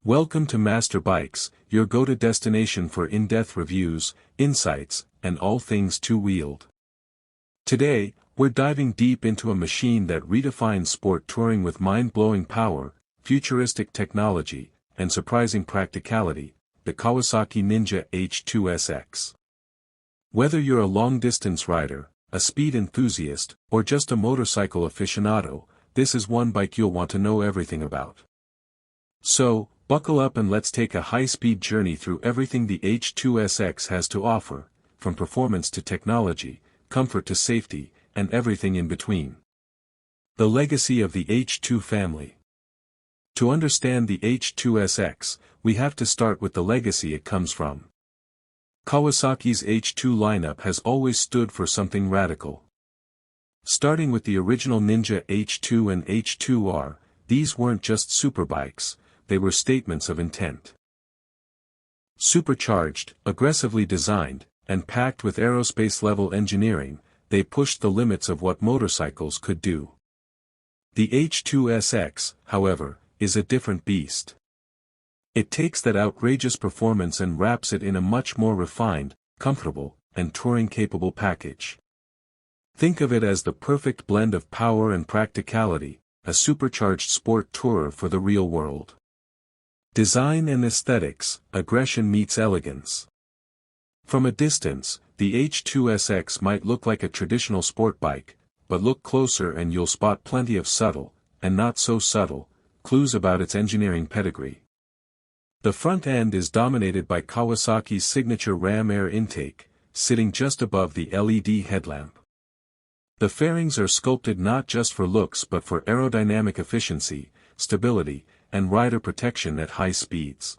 Welcome to Master Bikes, your go-to destination for in-depth reviews, insights, and all things two-wheeled. Today, we're diving deep into a machine that redefines sport touring with mind-blowing power, futuristic technology, and surprising practicality, the Kawasaki Ninja H2 SX. Whether you're a long-distance rider, a speed enthusiast, or just a motorcycle aficionado, this is one bike you'll want to know everything about. So, buckle up and let's take a high-speed journey through everything the H2 SX has to offer, from performance to technology, comfort to safety, and everything in between. The legacy of the H2 family. To understand the H2 SX, we have to start with the legacy it comes from. Kawasaki's H2 lineup has always stood for something radical. Starting with the original Ninja H2 and H2R, these weren't just superbikes, they were statements of intent. Supercharged, aggressively designed, and packed with aerospace-level engineering, they pushed the limits of what motorcycles could do. The H2 SX, however, is a different beast. It takes that outrageous performance and wraps it in a much more refined, comfortable, and touring-capable package. Think of it as the perfect blend of power and practicality, a supercharged sport tourer for the real world. Design and aesthetics, aggression meets elegance. From a distance, the H2 SX might look like a traditional sport bike, but look closer and you'll spot plenty of subtle, and not so subtle, clues about its engineering pedigree. The front end is dominated by Kawasaki's signature ram air intake, sitting just above the LED headlamp. The fairings are sculpted not just for looks but for aerodynamic efficiency, stability, and rider protection at high speeds.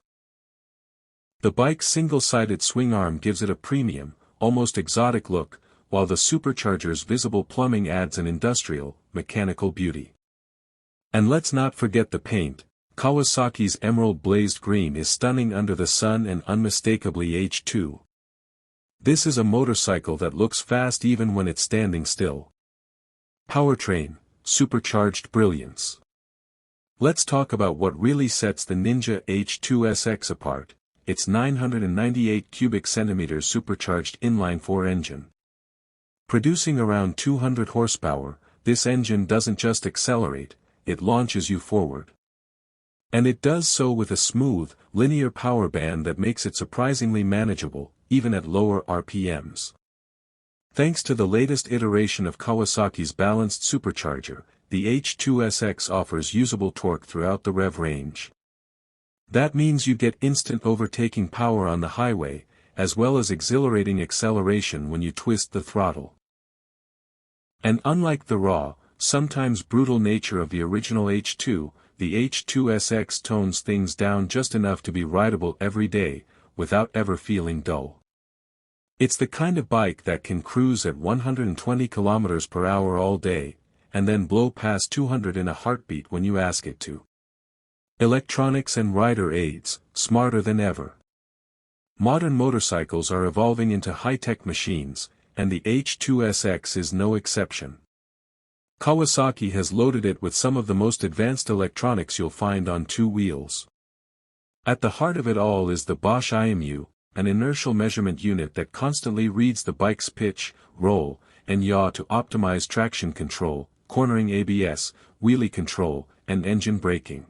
The bike's single-sided swing arm gives it a premium, almost exotic look, while the Supercharger's visible plumbing adds an industrial, mechanical beauty. And let's not forget the paint. Kawasaki's emerald blazed green is stunning under the sun and unmistakably H2. This is a motorcycle that looks fast even when it's standing still. Powertrain, supercharged brilliance. Let's talk about what really sets the Ninja H2 SX apart, its 998 cubic centimeters supercharged inline-4 engine. Producing around 200 horsepower, this engine doesn't just accelerate, it launches you forward. And it does so with a smooth, linear power band that makes it surprisingly manageable, even at lower RPMs. Thanks to the latest iteration of Kawasaki's balanced supercharger, the H2 SX offers usable torque throughout the rev range. That means you get instant overtaking power on the highway, as well as exhilarating acceleration when you twist the throttle. And unlike the raw, sometimes brutal nature of the original H2, the H2 SX tones things down just enough to be rideable every day, without ever feeling dull. It's the kind of bike that can cruise at 120 km per hour all day, and then blow past 200 in a heartbeat when you ask it to. Electronics and rider aids, smarter than ever. Modern motorcycles are evolving into high-tech machines, and the H2 SX is no exception. Kawasaki has loaded it with some of the most advanced electronics you'll find on two wheels. At the heart of it all is the Bosch IMU, an inertial measurement unit that constantly reads the bike's pitch, roll, and yaw to optimize traction control, cornering ABS, wheelie control, and engine braking.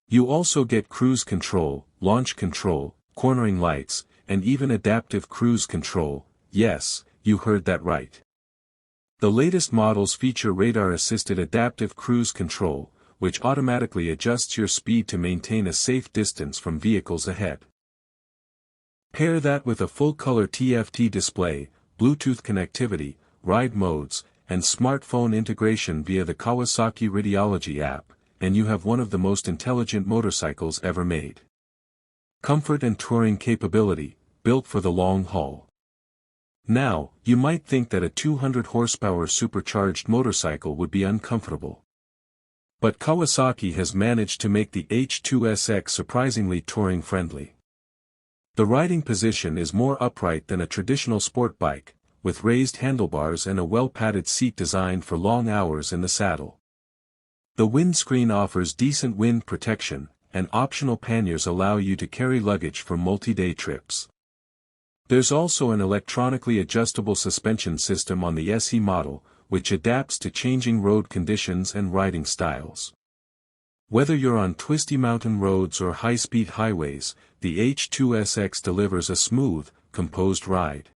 You also get cruise control, launch control, cornering lights, and even adaptive cruise control. Yes, you heard that right. The latest models feature radar-assisted adaptive cruise control, which automatically adjusts your speed to maintain a safe distance from vehicles ahead. Pair that with a full-color TFT display, Bluetooth connectivity, ride modes, and smartphone integration via the Kawasaki Radiology app, and you have one of the most intelligent motorcycles ever made. Comfort and touring capability, built for the long haul. Now, you might think that a 200 horsepower supercharged motorcycle would be uncomfortable. But Kawasaki has managed to make the H2 SX surprisingly touring-friendly. The riding position is more upright than a traditional sport bike, with raised handlebars and a well-padded seat designed for long hours in the saddle. The windscreen offers decent wind protection, and optional panniers allow you to carry luggage for multi-day trips. There's also an electronically adjustable suspension system on the SE model, which adapts to changing road conditions and riding styles. Whether you're on twisty mountain roads or high-speed highways, the H2 SX delivers a smooth, composed ride.